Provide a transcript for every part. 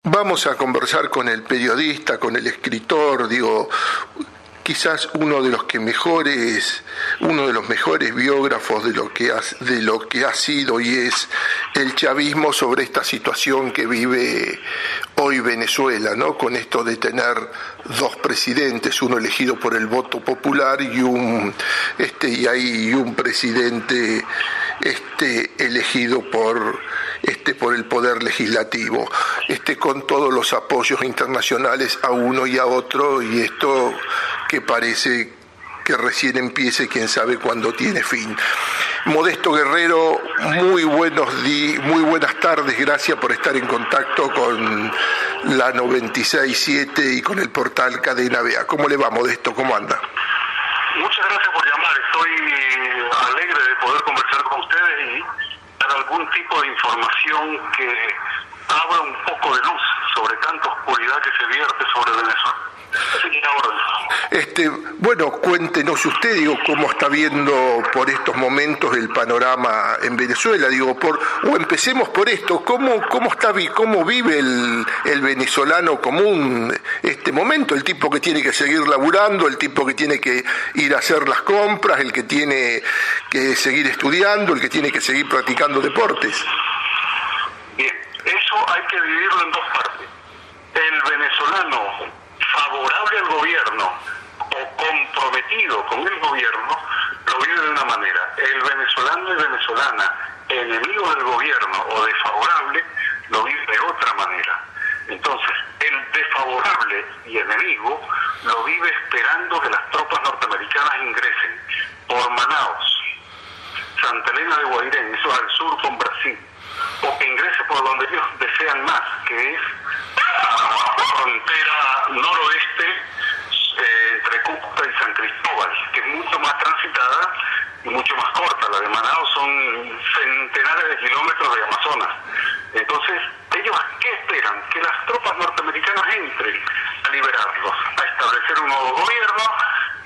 Vamos a conversar con el periodista, con el escritor, quizás uno de los mejores biógrafos de lo que ha sido y es el chavismo sobre esta situación que vive hoy Venezuela, ¿no? Con esto de tener dos presidentes, uno elegido por el voto popular y un presidente elegido por el poder legislativo, con todos los apoyos internacionales a uno y a otro, y esto que parece que recién empiece, quién sabe cuándo tiene fin. Modesto Guerrero, muy buenas tardes, gracias por estar en contacto con la 96.7 y con el portal Cadena BA. ¿Cómo le va, Modesto? ¿Cómo anda? Muchas gracias por llamar, estoy alegre de poder conversar con ustedes y dar algún tipo de información que abra un poco de luz sobre tanta oscuridad que se vierte sobre Venezuela. Bueno, cuéntenos usted, cómo está viendo por estos momentos el panorama en Venezuela, o empecemos por esto, cómo vive el venezolano común este momento, el tipo que tiene que seguir laburando, el tipo que tiene que ir a hacer las compras, el que tiene que seguir estudiando, el que tiene que seguir practicando deportes. Bien, eso hay que dividirlo en dos partes. El venezolano favorable al gobierno o comprometido con el gobierno lo vive de una manera. El venezolano y venezolana enemigo del gobierno o desfavorable lo vive de otra manera. Entonces, el desfavorable y enemigo lo vive esperando que las tropas norteamericanas ingresen por Manaos, Santa Elena de Guairén, eso al sur con Brasil, o que ingrese por donde ellos desean más, que es la frontera noroeste entre Cúcuta y San Cristóbal, que es mucho más transitada y mucho más corta. La de Manaos son centenares de kilómetros de Amazonas. Entonces, ¿ellos qué esperan? Que las tropas norteamericanas entren a liberarlos, a establecer un nuevo gobierno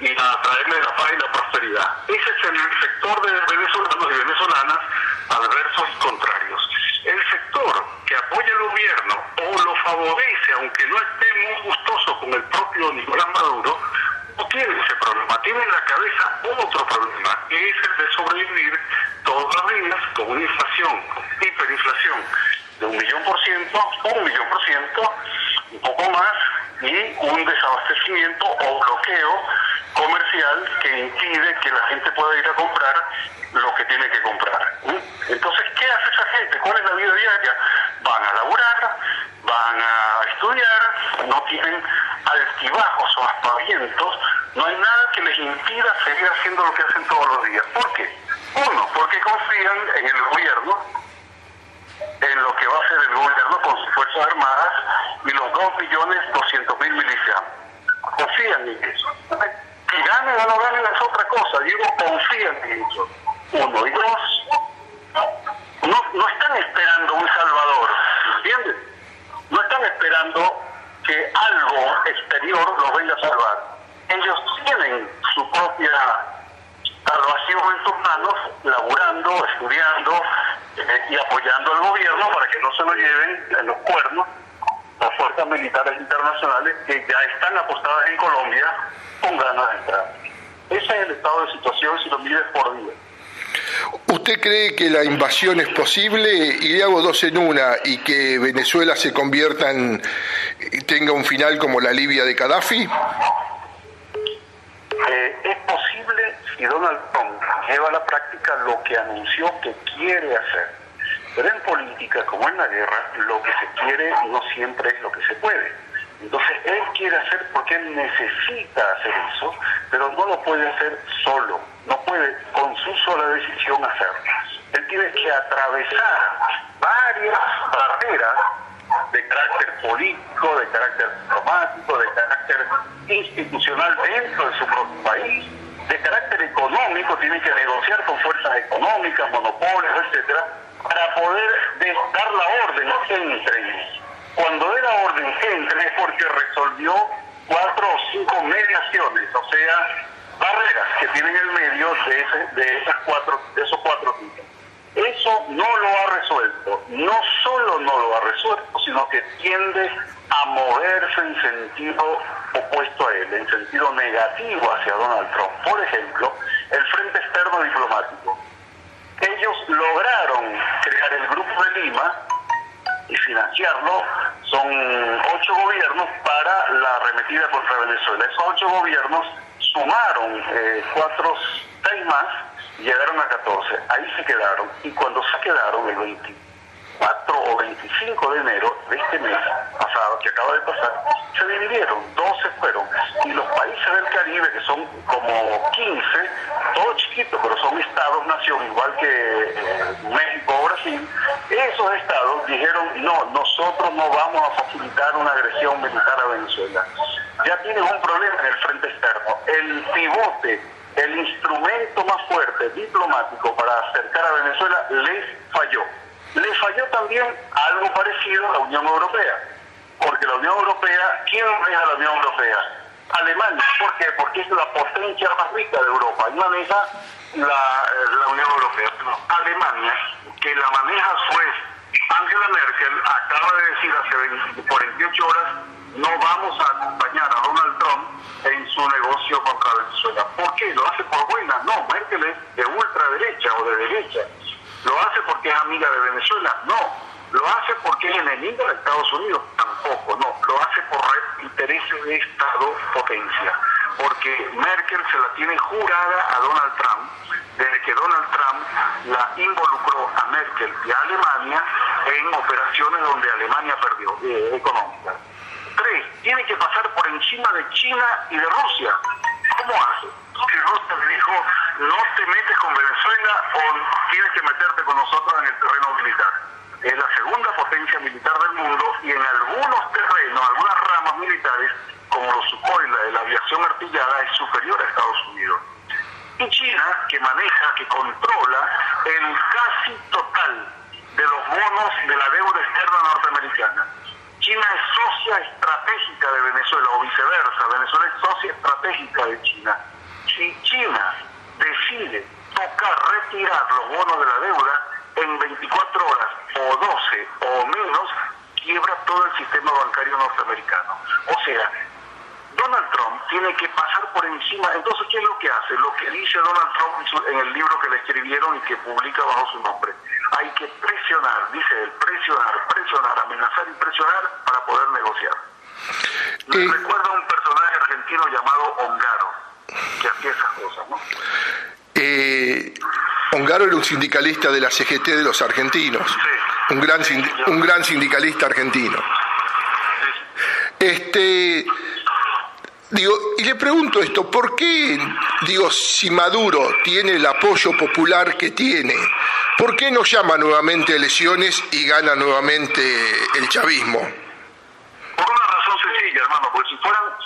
y a traerle la paz y la prosperidad. Ese es el sector de venezolanos y venezolanas adversos y contrarios. El sector que apoya el gobierno o lo favorece, aunque no esté muy gustoso con el propio Nicolás Maduro, no tiene ese problema, tiene en la cabeza otro problema, que es el de sobrevivir todos los días con una inflación, hiperinflación de 1.000.000%, un poco más, y un desabastecimiento o bloqueo comercial que impide que la gente pueda ir a comprar lo que tiene que comprar. Entonces, ¿qué hace esa gente? ¿Cuál es la vida diaria? Van a laburar, van a estudiar, no tienen altibajos o aspavientos, no hay nada que les impida seguir haciendo lo que hacen todos los días. ¿Por qué? Uno, porque confían en el gobierno, en lo que va a hacer el gobierno con sus Fuerzas Armadas y los 2.200.000 milicianos. Confían en eso. Que ganen o no ganen es otra cosa. Confían en eso. Uno. Y dos, no están esperando un salvador, ¿entiendes? No están esperando que algo exterior los venga a salvar. Ellos tienen su propia salvación en sus manos, laburando, estudiando y apoyando al gobierno para que no se lo lleven en los cuernos las fuerzas militares internacionales que ya están apostadas en Colombia con ganas de entrar. Ese es el estado de situación si lo mides por día. ¿Usted cree que la invasión es posible? Y le hago dos en una, y que Venezuela se convierta tenga un final como la Libia de Gaddafi. Es posible si Donald Trump lleva a la práctica lo que anunció que quiere hacer. Pero en política, como en la guerra, lo que se quiere no siempre es lo que se puede. Entonces, él quiere hacer porque él necesita hacer eso, pero no lo puede hacer solo. No puede, con su sola decisión, hacerlo. Él tiene que atravesar varias barreras de carácter político, de carácter diplomático, de carácter institucional dentro de su propio país, de carácter económico, tiene que negociar con fuerzas económicas, monopolios, etcétera, para poder dar la orden que entren. Cuando dé la orden que entren es porque resolvió 4 o 5 mediaciones, o sea, barreras que tienen en el medio de esos cuatro tipos. Es eso no lo ha resuelto. No solo no lo ha resuelto, sino que tiende a moverse en sentido opuesto a él, en sentido negativo hacia Donald Trump. Por ejemplo, el Frente Externo Diplomático. Ellos lograron crear el Grupo de Lima y financiarlo. Son 8 gobiernos para la arremetida contra Venezuela. Esos 8 gobiernos sumaron 6 más, llegaron a 14. Ahí se quedaron. Y cuando se quedaron, el 24 o 25 de enero de este mes pasado, que acaba de pasar, se dividieron, 12 fueron. Y los países del Caribe, que son como 15, todos chiquitos, pero son estados-nación, igual que México o Brasil, esos estados dijeron, no, nosotros no vamos a facilitar una agresión militar a Venezuela. Ya tienen un problema en el frente externo. El pivote, el instrumento más fuerte, diplomático, para acercar a Venezuela, les falló. Le falló también algo parecido a la Unión Europea, porque la Unión Europea, ¿quién maneja la Unión Europea? Alemania. ¿Por qué? Porque es la potencia más rica de Europa y maneja la Unión Europea. No, Alemania, que la maneja su Angela Merkel, acaba de decir hace 48 horas, no vamos a acompañar a Donald Trump en su negocio contra Venezuela. ¿Por qué? ¿Lo hace por buena? No, Merkel es de ultraderecha o de derecha. ¿Lo hace porque es amiga de Venezuela? No. ¿Lo hace porque es enemiga de Estados Unidos? Tampoco, no. Lo hace por intereses de Estado-potencia. Porque Merkel se la tiene jurada a Donald Trump, desde que Donald Trump la involucró a Merkel y a Alemania en operaciones donde Alemania perdió, económicas. 3, tiene que pasar por encima de China y de Rusia. ¿Cómo hace? Si Rusia le dijo, no te metes con Venezuela o tienes que meterte con nosotros en el terreno militar. Es la segunda potencia militar del mundo y en algunos terrenos, algunas ramas militares, como los Sukhoi, la aviación artillada, es superior a Estados Unidos. Y China, que maneja, que controla el casi total de los bonos de la deuda externa norteamericana. China es socia estratégica de Venezuela o viceversa. Venezuela es socia estratégica de China. Si China decide tocar retirar los bonos de la deuda, en 24 horas o 12 o menos, quiebra todo el sistema bancario norteamericano. O sea, Donald Trump tiene que pasar por encima. Entonces, ¿qué es lo que hace? Lo que dice Donald Trump en el libro que le escribieron y que publica bajo su nombre. Hay que presionar, dice él, presionar, amenazar y presionar para poder negociar. Me recuerda a un personaje argentino llamado Ongaro, que hacía esas cosas, ¿no? Ongaro era un sindicalista de la CGT de los argentinos, sí. Un gran sindicalista argentino. Digo, y le pregunto esto, ¿por qué, si Maduro tiene el apoyo popular que tiene, ¿por qué no llama nuevamente a elecciones y gana nuevamente el chavismo? Por una razón sencilla, hermano, porque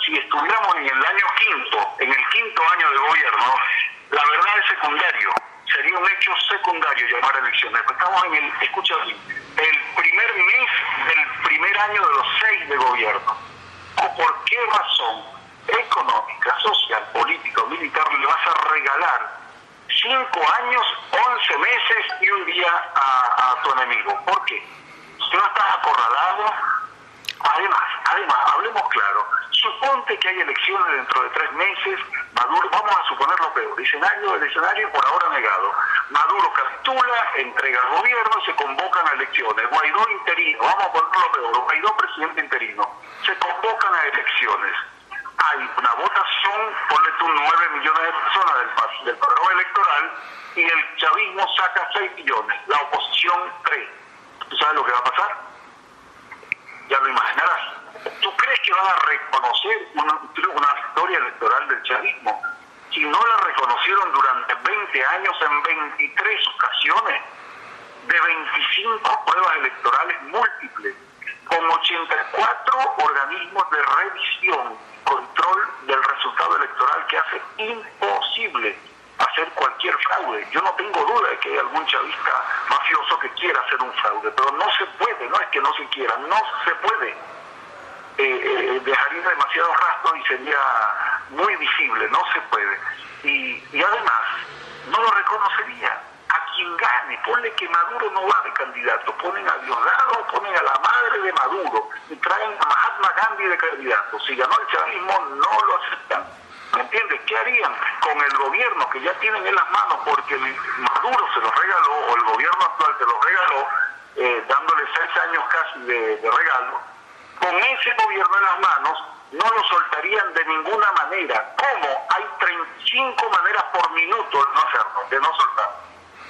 si estuviéramos en el año quinto año de gobierno, la verdad es secundario, sería un hecho secundario llamar a elecciones. Estamos escucha bien, el primer mes del primer año de los 6 de gobierno. ¿Por qué razón económica, social, política o militar le vas a regalar 5 años, 11 meses y un día a tu enemigo? ¿Por qué? Si no estás acorralado. Además, hablemos claro, suponte que hay elecciones dentro de 3 meses, Maduro, vamos a suponer lo peor, el escenario por ahora negado, Maduro captura, entrega al gobierno, se convocan a elecciones, Guaidó interino, vamos a poner lo peor, Guaidó presidente interino, se convocan a elecciones, hay una votación, ponle tú 9 millones de personas del padrón electoral y el chavismo saca 6 millones, la oposición 3. ¿Tú sabes lo que va a pasar? Ya lo imaginarás. ¿Tú crees que van a reconocer una victoria electoral del chavismo? Si no la reconocieron durante 20 años en 23 ocasiones, de 25 pruebas electorales múltiples, con 84 organismos de revisión, control del resultado electoral que hace imposible hacer cualquier fraude. Yo no tengo duda de que hay algún chavista mafioso que quiera hacer un fraude, pero no se puede, no es que no se quiera, no se puede. Dejaría demasiados rastros y sería muy visible, no se puede. Y además, no lo reconocería. ¿A quien gane, ponle que Maduro no va de candidato, ponen a Diosdado, ponen a la madre de Maduro y traen a Mahatma Gandhi de candidato. Si ganó el chavismo, no lo aceptan. ¿Me entiendes? ¿Qué harían con el gobierno que ya tienen en las manos porque Maduro se los regaló, o el gobierno actual se los regaló, dándole 6 años casi de regalo? Con ese gobierno en las manos no lo soltarían de ninguna manera. ¿Cómo? Hay 35 maneras por minuto de no hacerlo, de no soltar.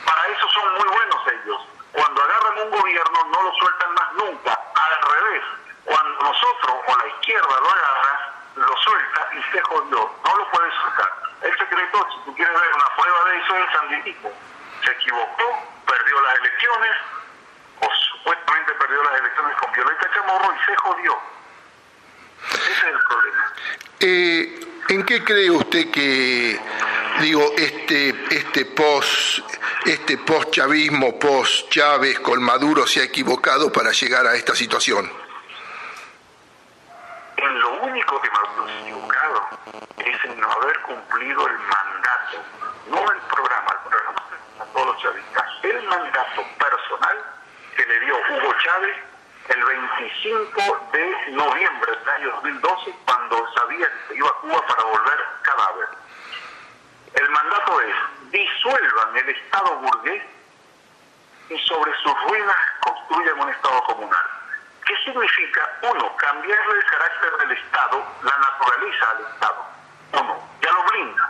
Para eso son muy buenos ellos. Cuando agarran un gobierno no lo sueltan más nunca. Al revés, cuando nosotros o la izquierda lo agarra, lo suelta y se jodió. No lo puede soltar. El secreto, si tú quieres ver una prueba de eso, es el sandinismo. Se equivocó, perdió las elecciones, o supuestamente perdió las elecciones con Violeta Chamorro y se jodió. Ese es el problema. ¿En qué cree usted que, digo, este post-chavismo, post-Chávez con Maduro se ha equivocado para llegar a esta situación? En lo único que Maduro se ha equivocado es en no haber cumplido el mandato, no el programa a todos los chavistas, el mandato personal que le dio Hugo Chávez el 25 de noviembre del año 2012, cuando sabía que se iba a Cuba para volver cadáver. El mandato es: disuelvan el Estado burgués y sobre sus ruinas construyan un Estado comunal. ¿Qué significa? 1, cambiarle el carácter del Estado, la naturaleza al Estado. 1, ya lo blinda.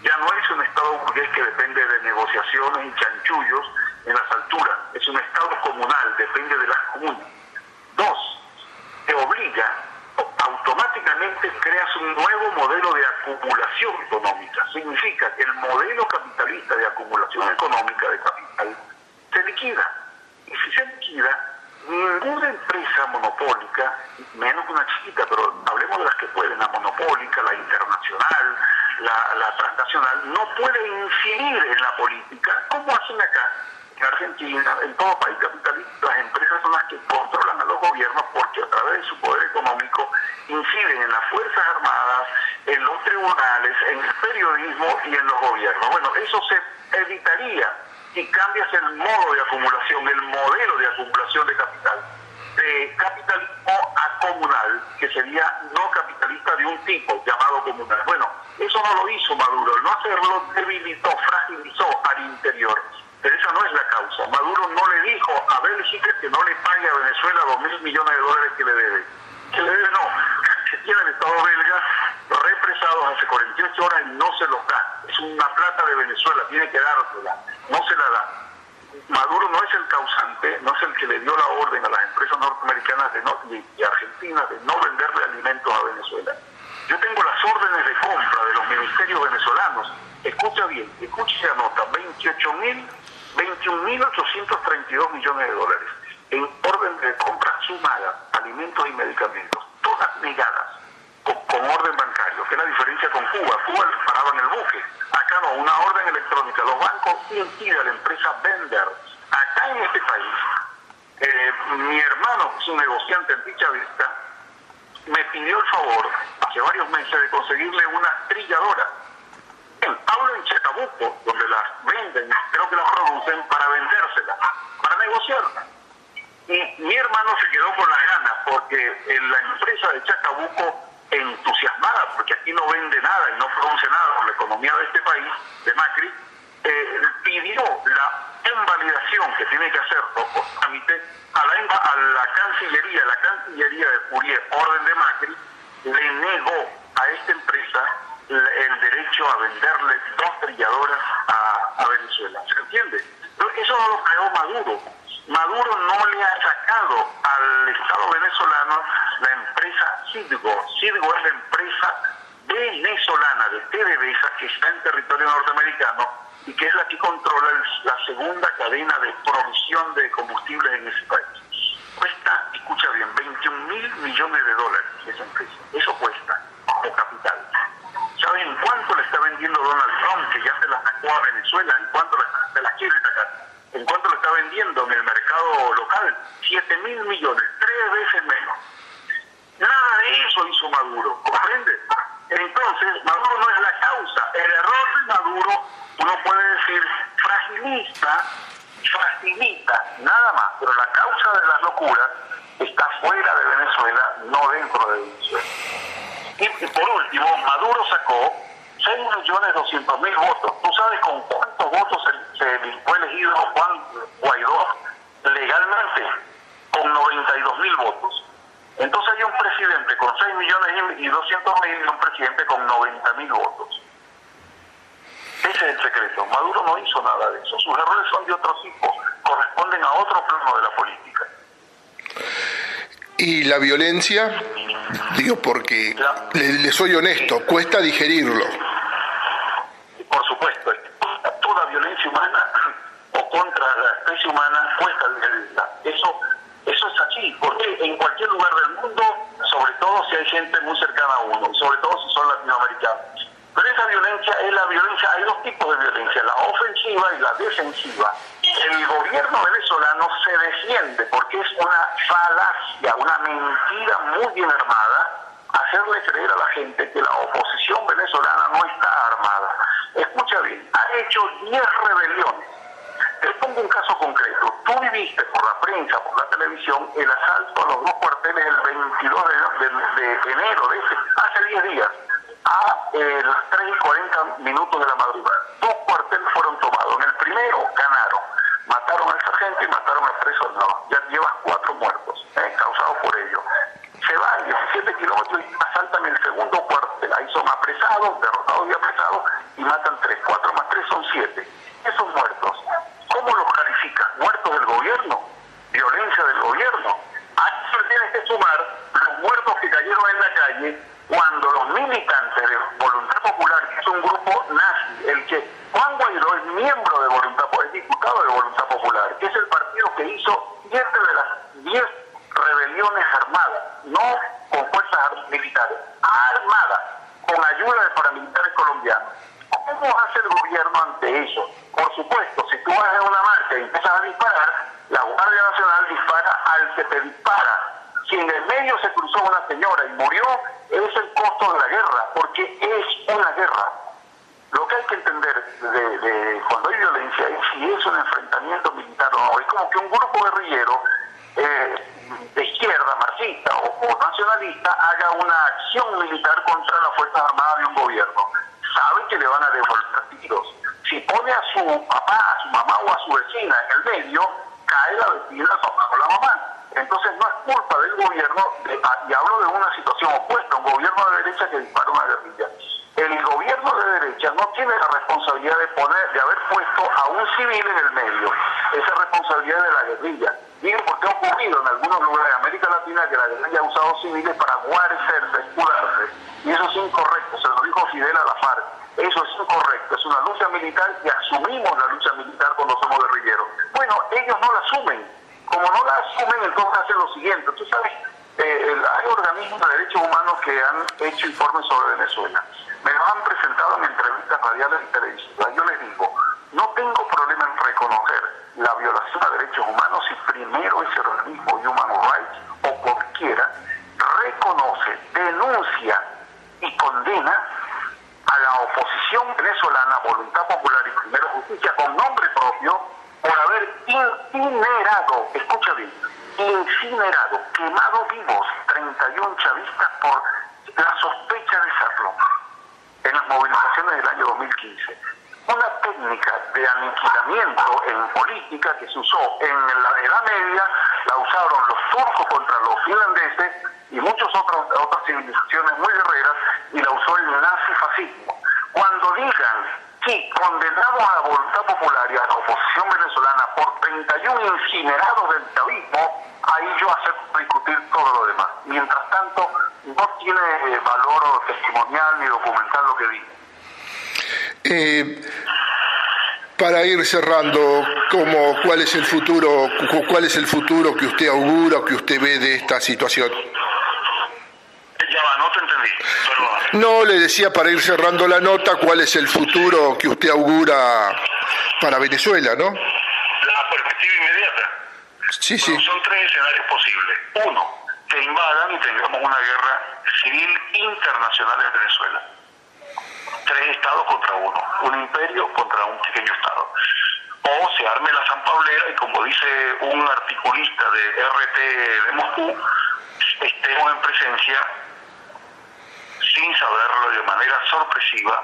Ya no es un Estado burgués que depende de negociaciones y chanchullos en las alturas. Es un Estado comunal, depende de las comunas. 2, te obliga, automáticamente creas un nuevo modelo de acumulación económica. Significa que el modelo capitalista de acumulación económica de capital se liquida. Y si se liquida, ninguna empresa monopólica, menos una chiquita, pero hablemos de las que pueden, la monopólica, la internacional, la transnacional, no puede incidir en la política como hacen acá. En Argentina, en todo país capitalista, las empresas son las que controlan a los gobiernos porque a través de su poder económico inciden en las Fuerzas Armadas, en los tribunales, en el periodismo y en los gobiernos. Bueno, eso se evitaría si cambias el modo de acumulación, el modelo de acumulación de capital, de capitalismo a comunal, que sería no capitalista de un tipo llamado comunal. Bueno, eso no lo hizo Maduro. El no hacerlo debilitó, fragilizó al interior. Pero esa no es la causa. Maduro no le dijo a Bélgica que no le pague a Venezuela $2.000 millones que le debe. Que le debe no, que tiene el Estado belga represados hace 48 horas y no se los da. Es una plata de Venezuela, tiene que dársela, no se la da. Maduro no es el causante, no es el que le dio la orden a las empresas norteamericanas y argentinas de no venderle alimentos a Venezuela. Yo tengo las órdenes de compra de los ministerios venezolanos. Escucha bien, escucha esa nota: 21.832 millones de dólares en orden de compra sumada, alimentos y medicamentos, todas negadas con orden bancario, que es la diferencia con Cuba. Cuba paraba en el buque, acá no, una orden electrónica. Los bancos impiden a la empresa vender. Acá en este país, mi hermano, que es un negociante antichavista, me pidió el favor hace varios meses de conseguirle una trilladora. Hablo en Chacabuco, donde las venden, creo que las producen para vendérselas, para negociarlas. Y mi hermano se quedó con las ganas porque la empresa de Chacabuco, entusiasmada, porque aquí no vende nada y no produce nada por la economía de este país, de Macri, pidió la invalidación que tiene que hacer por trámite a la Cancillería de Fourier, orden de Macri, le negó a esta empresa el derecho a venderle 2 trilladoras a Venezuela. ¿Se entiende? Eso no lo creó Maduro. Maduro no le ha sacado al Estado venezolano la empresa Citgo. Citgo es la empresa venezolana de PDVSA que está en territorio norteamericano y que es la que controla la segunda cadena de provisión de combustibles en ese país. Cuesta, escucha bien, $21.000 millones esa empresa. Eso cuesta como capital. ¿Saben en cuánto le está vendiendo Donald Trump, que ya se la sacó a Venezuela? ¿En cuánto se la quiere sacar? ¿En cuánto lo está vendiendo en el mercado local? $7.000 millones, 3 veces menos. Nada de eso hizo Maduro, ¿comprende? Entonces, Maduro no es la causa. El error de Maduro, uno puede decir, facilita, nada más, pero la causa de las locuras está fuera de Venezuela, no dentro de Venezuela. Y por último, Maduro sacó 6.200.000 votos. ¿Tú sabes con cuántos votos se fue elegido Juan Guaidó legalmente? Con 92.000 votos. Entonces hay un presidente con 6.200.000 y un presidente con 90.000 votos. Ese es el secreto. Maduro no hizo nada de eso. Sus errores son de otro tipo, corresponden a otro plano de la política. ¿Y la violencia? Digo, porque le soy honesto, cuesta digerirlo. Por supuesto, toda violencia humana o contra la especie humana cuesta digerirla. Eso es así, porque en cualquier lugar del mundo, sobre todo si hay gente muy cercana a uno, y sobre todo si son latinoamericanos. Pero esa violencia es la violencia, hay dos tipos de violencia, la ofensiva y la defensiva. El gobierno venezolano se defiende porque es una falacia, una mentira muy bien armada, hacerle creer a la gente que la oposición venezolana no está armada. Escucha bien, ha hecho 10 rebeliones. Te pongo un caso concreto. Tú viviste por la prensa, por la televisión, el asalto a los dos cuarteles el 22 de enero, hace 10 días, a las 3:40 de la madrugada. 2 cuarteles fueron tomados. En el primero ganaron. Mataron al sargento y mataron al 3 soldados. Ya llevas 4 muertos, causados por ello. Se van 17 kilómetros y asaltan el segundo cuartel. Ahí son apresados, derrotados y apresados, y matan 3. 4 más 3 son 7. Esos muertos, ¿cómo los calificas? ¿Muertos del gobierno? ¿Violencia del gobierno? A eso tienes que sumar los muertos que cayeron en la calle cuando los militantes de Voluntad Popular, que es un grupo nazi, el que Juan Guaidó es miembro de Voluntad Popular, es diputado de Voluntad Popular, que es el partido que hizo 7 de las 10 rebeliones armadas, no con fuerzas militares, armadas, con ayuda de paramilitares colombianos. ¿Cómo hace el gobierno ante eso? Por supuesto, si tú vas en una marcha y empiezas a disparar, la Guardia Nacional dispara al que te dispara. Si en el medio se cruzó una señora y murió, es el costo de la guerra, porque es una guerra. Lo que hay que entender de cuando hay violencia es si es un enfrentamiento militar o no. Es como que un grupo guerrillero de izquierda, marxista o nacionalista haga una acción militar contra las Fuerzas Armadas de un gobierno. Sabe que le van a devolver tiros. Si pone a su papá, a su mamá o a su vecina en el medio, cae la vecina, el papá o la mamá. Entonces no es culpa del gobierno, y hablo de una situación opuesta, un gobierno de derecha que dispara una guerrilla. El gobierno de derecha no tiene la responsabilidad de haber puesto a un civil en el medio. Esa responsabilidad de la guerrilla. Miren porque ha ocurrido en algunos lugares de América Latina que la guerrilla ha usado civiles para guarecerse, escudarse. Y eso es incorrecto, se lo dijo Fidel a la FARC. Eso es incorrecto, es una lucha militar y asumimos la lucha militar cuando somos guerrilleros. Bueno, ellos no la asumen. Como no la asumen, entonces hacen lo siguiente. Tú sabes, hay organismos de derechos humanos que han hecho informes sobre Venezuela. Me los han presentado en entrevistas radiales y televisivas. Yo les digo, no tengo problema en reconocer la violación a derechos humanos si primero ese organismo, Human Rights o cualquiera, reconoce, denuncia y condena a la oposición venezolana, Voluntad Popular y Primero Justicia, con nombre propio, por haber incinerado, escucha bien, incinerado, quemado vivos 31 chavistas por la sospecha de serlo en las movilizaciones del año 2015. Una técnica de aniquilamiento en política que se usó en la Edad Media, la usaron los turcos contra los finlandeses y muchas otras civilizaciones muy guerreras, y la usó el nazifascismo. Cuando digan que condenamos a la Voluntad Popular y a la oposición venezolana por 31 incinerados del chavismo, ahí yo acepto discutir todo lo demás. Mientras tanto, no tiene valor testimonial ni documental lo que digo. Para ir cerrando, ¿cuál es el futuro que usted augura, que usted ve de esta situación? No te entendí, perdón. No, le decía para ir cerrando la nota, ¿cuál es el futuro que usted augura para Venezuela, no? La perspectiva inmediata. Sí, bueno, sí. son 3 escenarios posibles. 1, que invadan y tengamos una guerra civil internacional en Venezuela. 3 estados contra 1, un imperio contra un pequeño estado. o se arme la sanpaulera y, como dice un articulista de RT de Moscú, estemos en presencia, sin saberlo, de manera sorpresiva,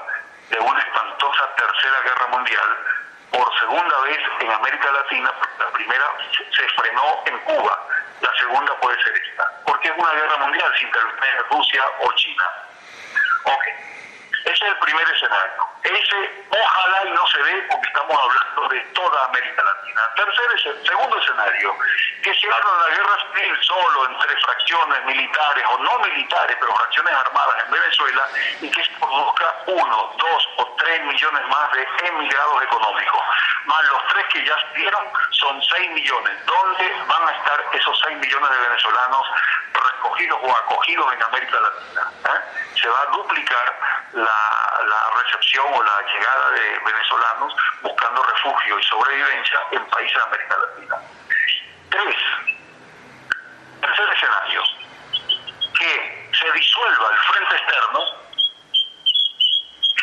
de una espantosa tercera guerra mundial por segunda vez en América Latina. La primera se frenó en Cuba, la segunda puede ser esta, porque es una guerra mundial si interviene Rusia o China. Ok, ese es el primer escenario. Ese ojalá y no se dé, porque estamos hablando de toda América Latina. Segundo escenario, que se haga una guerra civil solo entre fracciones militares o no militares, pero fracciones armadas en Venezuela, y que se produzca 1, 2 o 3 millones más de emigrados económicos. Más los 3 que ya dieron, son 6 millones. ¿Dónde van a estar esos 6 millones de venezolanos recogidos o acogidos en América Latina? Se va a duplicar la recepción o la llegada de venezolanos buscando refugio y sobrevivencia en países de América Latina. Tercer escenario, que se disuelva el frente externo,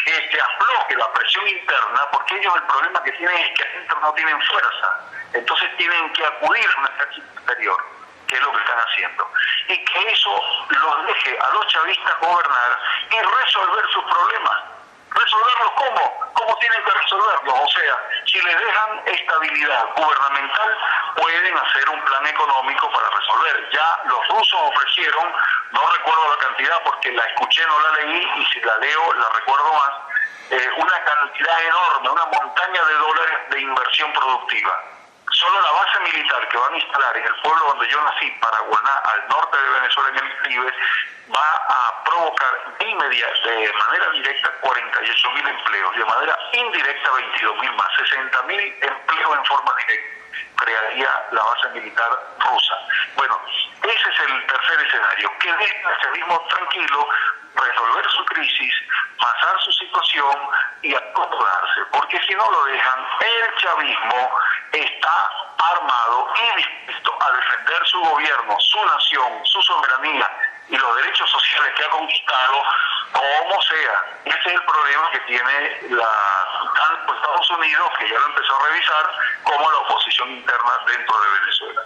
que se afloje la presión interna, porque ellos el problema que tienen es que adentro no tienen fuerza, entonces tienen que acudir a un ejército exterior, que es lo que están haciendo, y que eso los deje a los chavistas gobernar y resolver sus problemas. ¿Resolverlos cómo? ¿Cómo tienen que resolverlos? O sea, si les dejan estabilidad gubernamental, pueden hacer un plan económico para resolver. Ya los rusos ofrecieron, no recuerdo la cantidad porque la escuché, no la leí, y si la leo la recuerdo más, una cantidad enorme, una montaña de dólares de inversión productiva. Solo la base militar que van a instalar en el pueblo donde yo nací, Paraguaná, al norte de Venezuela, en el Caribe, va a provocar de manera directa 48.000 empleos, y de manera indirecta 22.000 más, 60.000 empleos en forma directa crearía la base militar rusa. Bueno, ese es el tercer escenario, que deje al chavismo tranquilo, resolver su crisis, pasar su situación y acomodarse, porque si no lo dejan, el chavismo está armado y dispuesto a defender su gobierno, su nación, su soberanía y los derechos sociales que ha conquistado, como sea. Ese es el problema que tiene tanto Estados Unidos, que ya lo empezó a revisar, como la oposición interna dentro de Venezuela.